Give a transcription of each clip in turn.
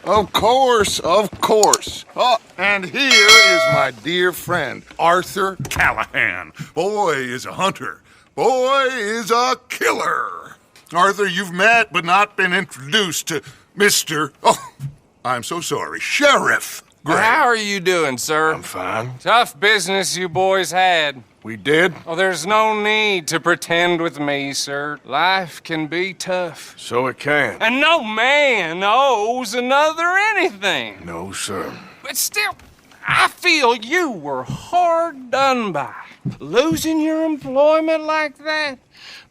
Of course, of course. Oh, and here is my dear friend, Arthur Callahan. Boy is a hunter. Boy is a killer. Arthur, you've met but not been introduced to Mr. Oh, I'm so sorry, Sheriff Gray. How are you doing, sir? I'm fine. Tough business you boys had. We did? Oh, there's no need to pretend with me, sir. Life can be tough. So it can. And no man owes another anything. No, sir. But still, I feel you were hard done by. Losing your employment like that.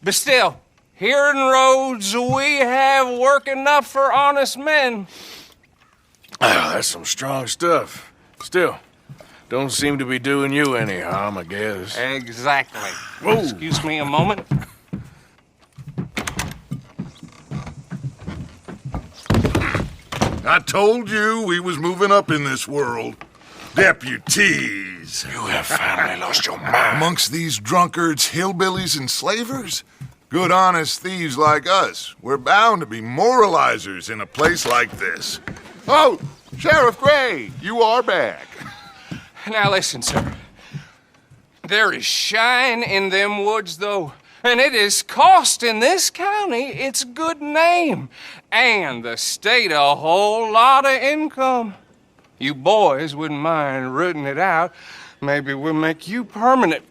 But still, here in Rhodes, we have work enough for honest men. Oh, that's some strong stuff. Still, don't seem to be doing you any harm, I guess. Exactly. Whoa. Excuse me a moment. I told you we was moving up in this world. Deputies. You have finally lost your mind. Amongst these drunkards, hillbillies, and slavers? Good honest thieves like us. We're bound to be moralizers in a place like this. Oh, Sheriff Gray, you are back. Now listen, sir. There is shine in them woods, though, and it is costing this county its good name and the state a whole lot of income. You boys wouldn't mind rooting it out. Maybe we'll make you permanent.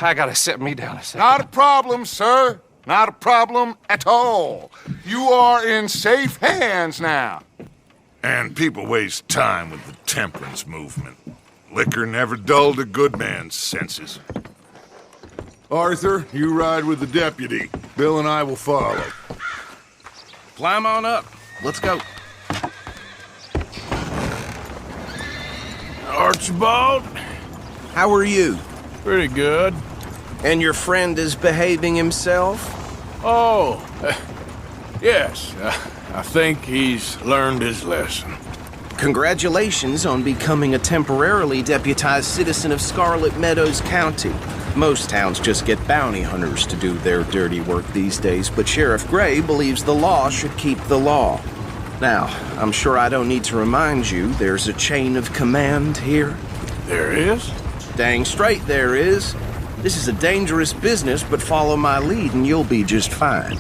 I gotta set me down a second. Not a problem, sir. Not a problem at all. You are in safe hands now. And people waste time with the temperance movement. Liquor never dulled a good man's senses. Arthur, you ride with the deputy. Bill and I will follow. Climb on up. Let's go. Archibald? How are you? Pretty good. And your friend is behaving himself? Oh, yes. I think he's learned his lesson. Congratulations on becoming a temporarily deputized citizen of Scarlet Meadows County. Most towns just get bounty hunters to do their dirty work these days, but Sheriff Gray believes the law should keep the law. Now, I'm sure I don't need to remind you there's a chain of command here. There is? Dang straight there is. This is a dangerous business, but follow my lead and you'll be just fine.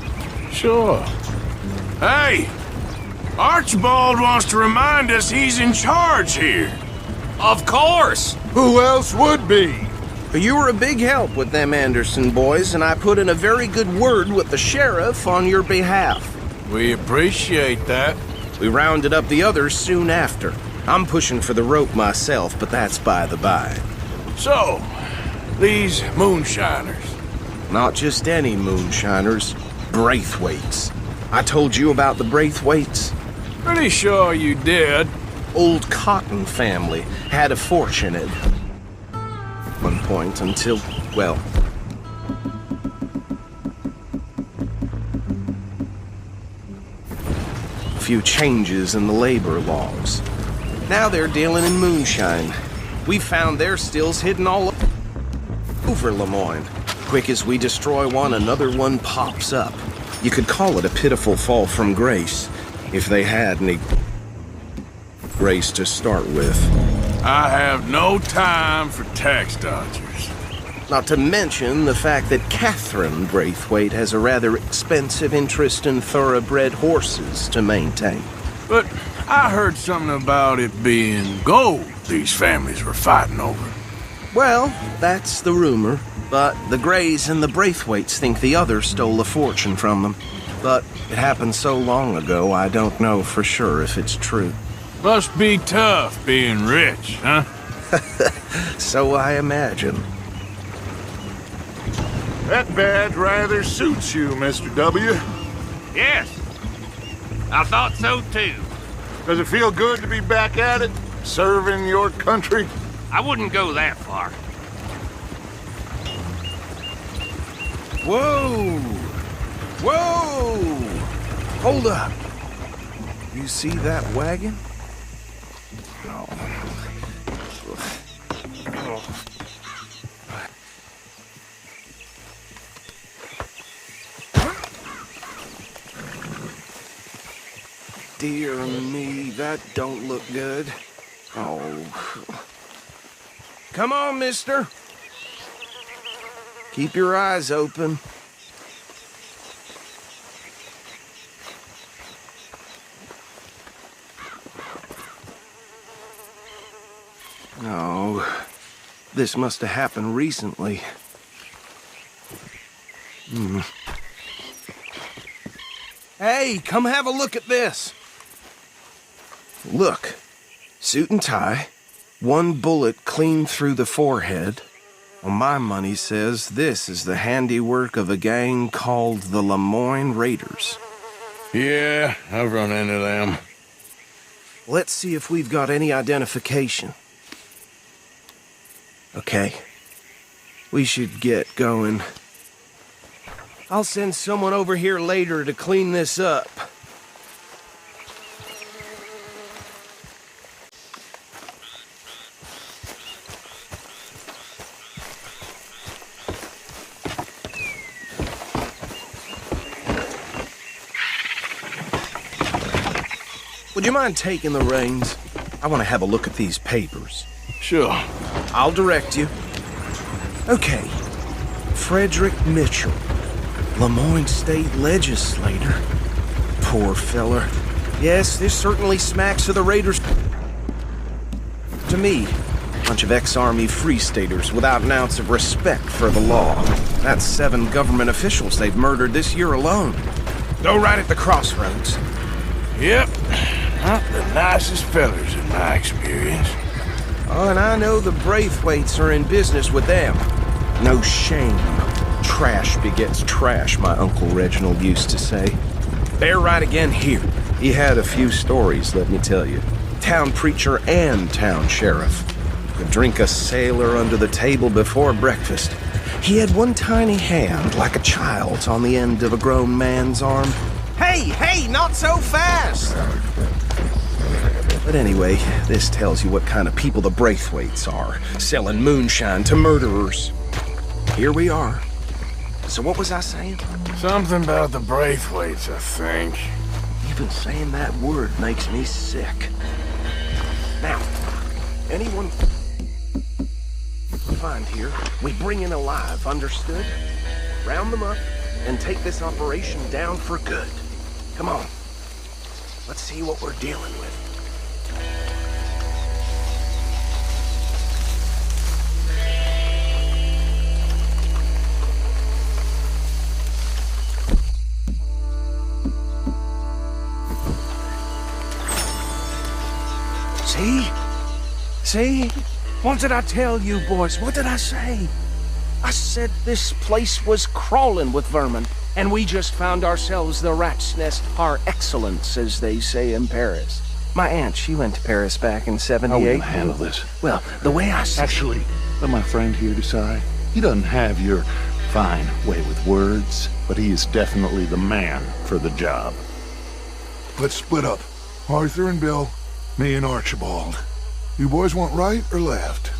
Sure. Hey! Archibald wants to remind us he's in charge here. Of course! Who else would be? You were a big help with them Anderson boys, and I put in a very good word with the sheriff on your behalf. We appreciate that. We rounded up the others soon after. I'm pushing for the rope myself, but that's by the by. So, these moonshiners. Not just any moonshiners, Braithwaites. I told you about the Braithwaites? Pretty sure you did. Old Cotton family had a fortune at one point until, well, a few changes in the labor laws. Now they're dealing in moonshine. We found their stills hidden all over Lemoyne. Quick as we destroy one, another one pops up. You could call it a pitiful fall from grace, if they had any grace to start with. I have no time for tax dodgers. Not to mention the fact that Catherine Braithwaite has a rather expensive interest in thoroughbred horses to maintain. But I heard something about it being gold these families were fighting over. Well, that's the rumor. But the Grays and the Braithwaites think the other stole a fortune from them. But it happened so long ago, I don't know for sure if it's true. Must be tough being rich, huh? So I imagine. That badge rather suits you, Mr. W. Yes, I thought so too. Does it feel good to be back at it, serving your country? I wouldn't go that far. Whoa! Whoa! Hold up. You see that wagon? Oh. dear me, that don't look good. Oh. Come on, mister. Keep your eyes open. Oh, this must have happened recently. Hey, come have a look at this. Look, suit and tie, one bullet clean through the forehead. Well, my money says this is the handiwork of a gang called the Lemoyne Raiders. Yeah, I've run into them. Let's see if we've got any identification. Okay. We should get going. I'll send someone over here later to clean this up. Would you mind taking the reins? I want to have a look at these papers. Sure. I'll direct you. Okay. Frederick Mitchell, Lemoyne State Legislator. Poor feller. Yes, this certainly smacks of the Raiders. To me, bunch of ex-Army Free Staters without an ounce of respect for the law. That's 7 government officials they've murdered this year alone. Go right at the crossroads. Yep. Not the nicest fellers in my experience. Oh, and I know the Braithwaites are in business with them. No shame. Trash begets trash, my Uncle Reginald used to say. They're right again here. He had a few stories, let me tell you. Town preacher and town sheriff. Could drink a sailor under the table before breakfast. He had one tiny hand, like a child's, on the end of a grown man's arm. Hey, not so fast! But anyway, this tells you what kind of people the Braithwaites are, selling moonshine to murderers. Here we are. So what was I saying? Something about the Braithwaites, I think. Even saying that word makes me sick. Now, anyone find here, we bring in alive, understood? Round them up and take this operation down for good. Come on. Let's see what we're dealing with. See? What did I tell you, boys? What did I say? I said this place was crawling with vermin, and we just found ourselves the rat's nest par excellence, as they say in Paris. My aunt, she went to Paris back in How are we '78. gonna handle this? Well, the way I see Actually, let my friend here decide. He doesn't have your fine way with words, but he is definitely the man for the job. Let's split up. Arthur and Bill, me and Archibald. You boys want right or left?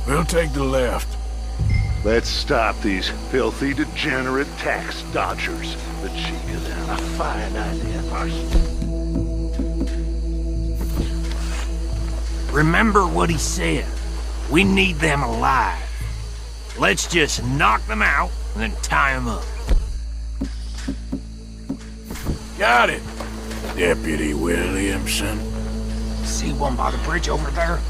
We'll take the left. Let's stop these filthy, degenerate tax dodgers. The cheek of them. A fine idea, Parson. Remember what he said. We need them alive. Let's just knock them out and then tie them up. Got it, Deputy Williamson. See one by the bridge over there?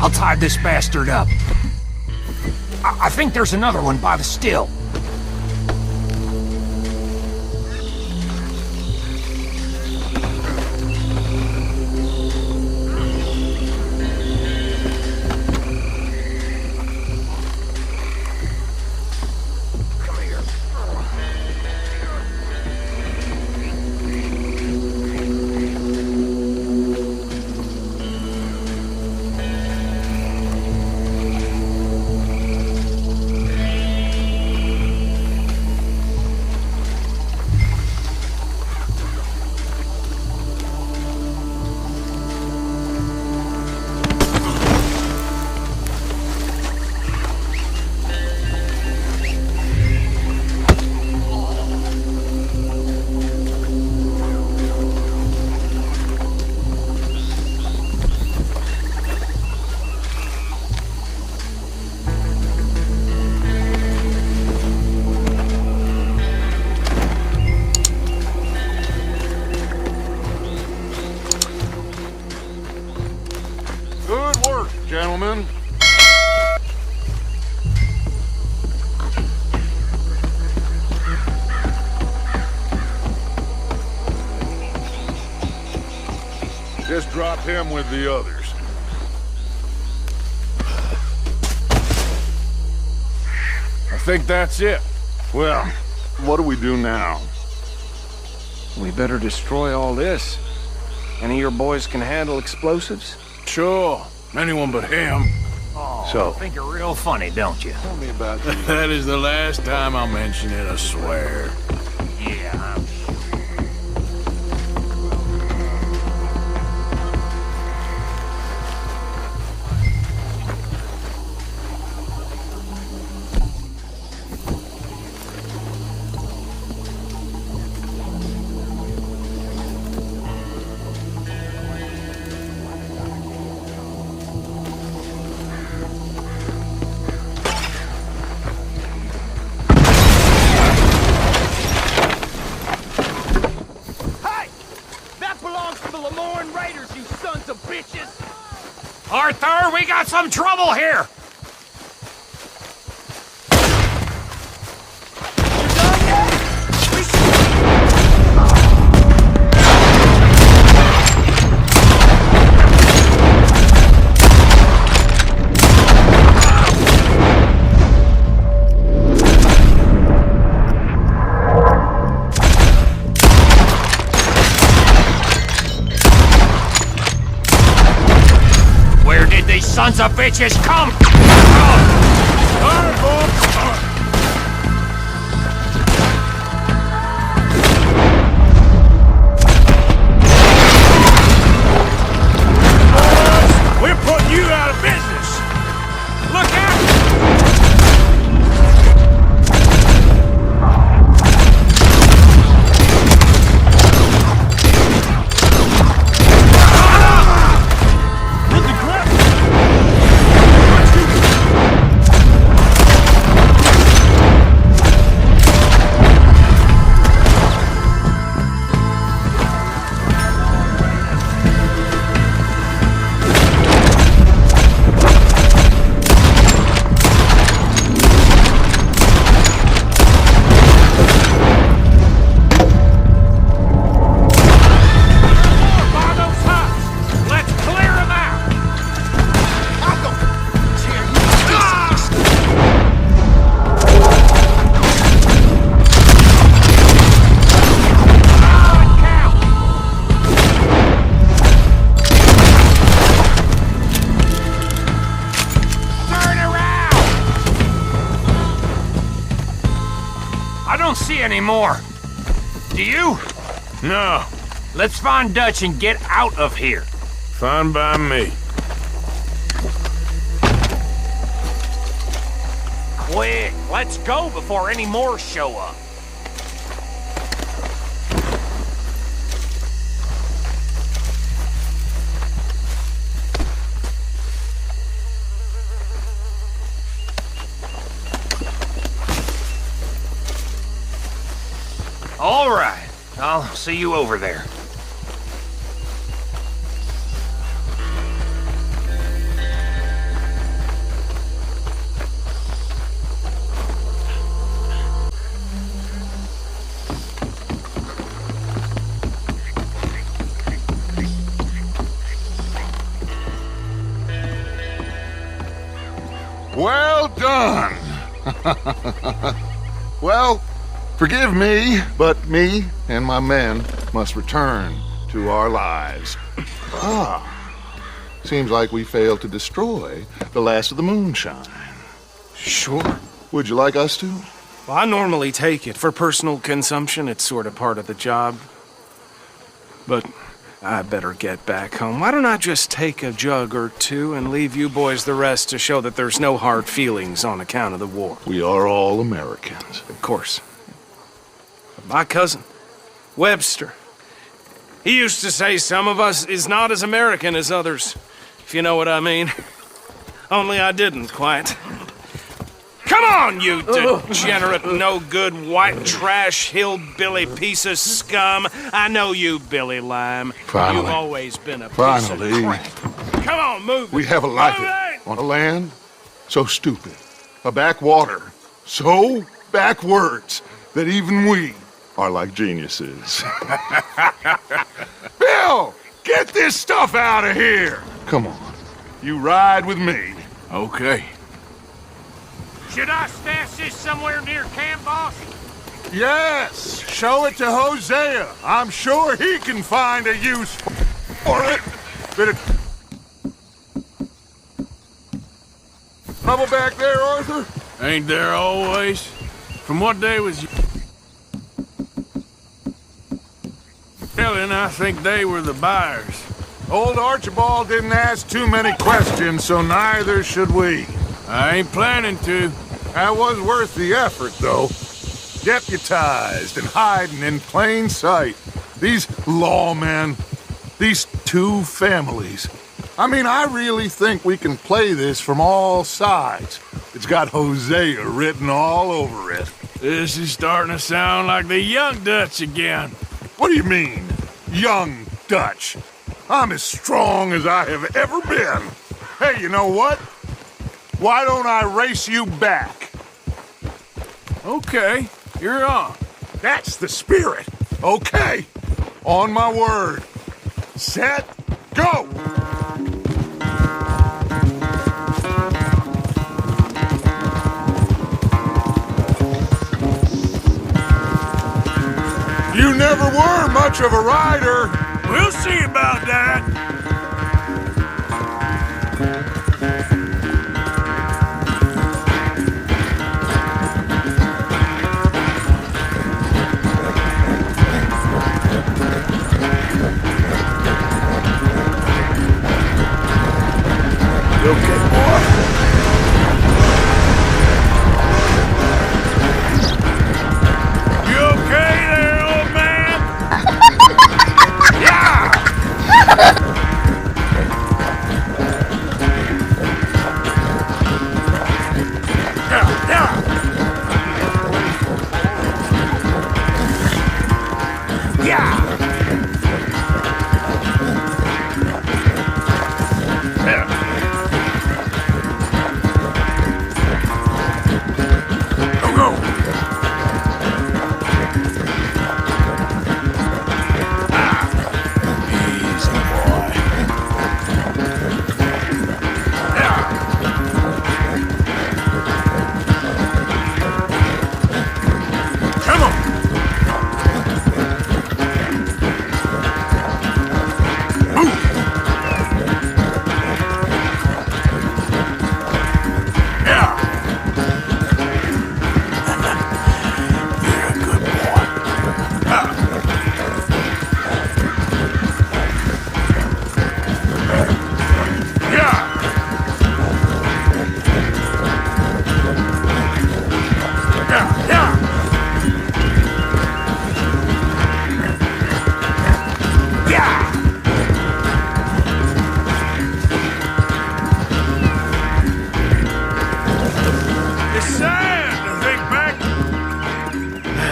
I'll tie this bastard up. I think there's another one by the still. Come here. gentlemen. Just drop him with the others. I think that's it. Well, what do we do now? We better destroy all this. Any of your boys can handle explosives? Sure. Anyone but him. Oh, So- you think you're real funny, don't you? Tell me about the... That is the last time I'll mention it, I swear. Yeah, I'm Arthur, we got some trouble here! Where did these sons of bitches come? We're putting you out of business! Look out! Let's clear them out! Turn around! I don't see any more. Do you? No, Let's find Dutch and get out of here. fine by me. Quick, let's go before any more show up. All right, I'll see you over there. Well done. Well, forgive me, but me and my men must return to our lives. Seems like we failed to destroy the last of the moonshine. Sure. Would you like us to? Well, I normally take it. For personal consumption, it's sort of part of the job. But I better get back home. Why don't I just take a jug or two and leave you boys the rest to show that there's no hard feelings on account of the war? We are all Americans. Of course. My cousin, Webster, he used to say some of us is not as American as others, if you know what I mean. Only I didn't quite. Come on, you degenerate, no-good, white trash, hillbilly piece of scum. I know you, Billy Lime. Finally. You've always been a piece Finally. of crap. Come on, move it. We have a life. Move it! On a land so stupid, a backwater so backwards that even we are like geniuses. Bill, get this stuff out of here! Come on, you ride with me. Okay. Should I stash this somewhere near camp, boss? Yes, show it to Hosea. I'm sure he can find a use for it. Bit of trouble back there, Arthur? Ain't there always? From what day was you telling? I think they were the buyers. Old Archibald didn't ask too many questions, so neither should we. I ain't planning to. That was worth the effort, though. Deputized and hiding in plain sight. These lawmen, these two families. I mean, I really think we can play this from all sides. It's got Hosea written all over it. This is starting to sound like the Young Dutch again. What do you mean, young Dutch? I'm as strong as I have ever been. Hey, you know what? Why don't I race you back? Okay, you're on. That's the spirit. Okay, on my word. Set, go! You never were much of a rider. We'll see about that. You okay, boy? You okay there, old man? Yeah!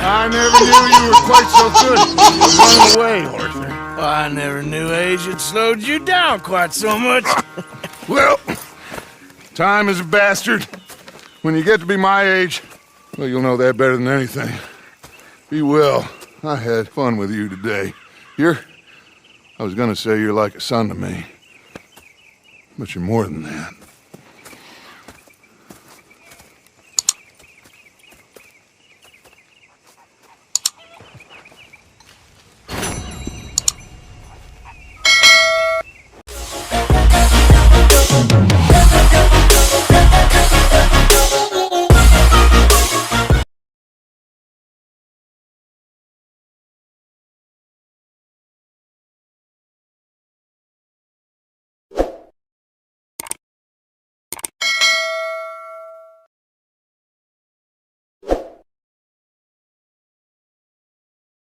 I never knew you were quite so good at running away, Arthur. I never knew age had slowed you down quite so much. Well, time is a bastard. When you get to be my age, well, you'll know that better than anything. Be well. I had fun with you today. I was gonna say you're like a son to me, but you're more than that.